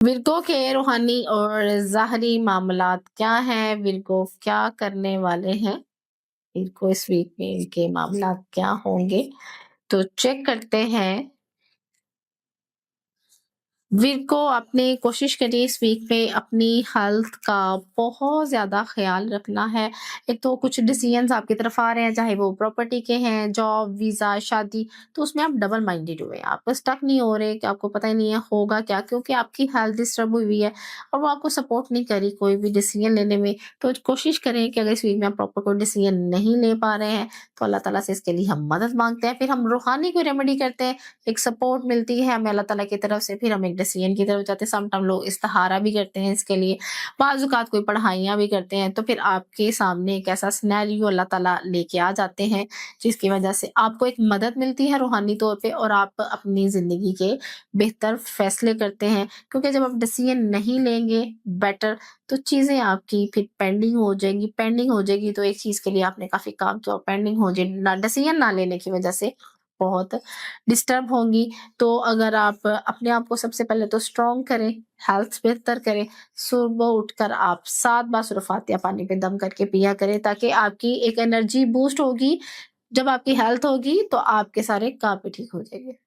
Virgo के रूहानी और ज़ाहरी मामलात क्या हैं? विरगो क्या करने वाले हैं? विरगो इस वीक में इनके मामलात क्या होंगे? तो चेक करते हैं। वीक को आपने कोशिश करिए इस वीक में अपनी हेल्थ का बहुत ज़्यादा ख्याल रखना है। एक तो कुछ डिसीजंस आपकी तरफ आ रहे हैं, चाहे वो प्रॉपर्टी के हैं, जॉब, वीज़ा, शादी, तो उसमें आप डबल माइंडेड हुए। आप स्टक नहीं हो रहे कि आपको पता ही नहीं है होगा क्या, क्योंकि आपकी हेल्थ डिस्टर्ब हुई हुई है और वो आपको सपोर्ट नहीं करी कोई भी डिसीजन लेने में। तो कोशिश करें कि अगर इस वीक में आप प्रॉपर कोई डिसीजन नहीं ले पा रहे हैं, तो अल्लाह ताला से इसके लिए हम मदद माँगते हैं। फिर हम रूहानी कोई रेमेडी करते हैं, एक सपोर्ट मिलती है हमें अल्लाह ताला की तरफ से, फिर हम एक डिसीजन की तरफ जाते हैं। सम टाइम लोग इस्तिखारा भी करते हैं इसके लिए, बाज़ औक़ात कोई पढ़ाइयाँ भी करते हैं, तो फिर आपके सामने एक ऐसा सिनेरियो अल्लाह ताला लेके आ जाते हैं, जिसकी वजह से आपको एक मदद मिलती है रूहानी तौर पे और आप अपनी ज़िंदगी के बेहतर फैसले करते हैं। क्योंकि जब आप डिसीजन नहीं लेंगे बेटर, तो चीज़ें आपकी फिर पेंडिंग हो जाएगी, तो एक चीज़ के लिए आपने काफ़ी काम किया और पेंडिंग हो जाए ना, डिसीजन ना लेने की वजह से बहुत डिस्टर्ब होंगी। तो अगर आप अपने आप को सबसे पहले तो स्ट्रॉन्ग करें, हेल्थ बेहतर करें, सुबह उठकर आप 7 बार सूरह फातिहा पानी पे दम करके पिया करें, ताकि आपकी एक एनर्जी बूस्ट होगी। जब आपकी हेल्थ होगी तो आपके सारे काम भी ठीक हो जाएँगे।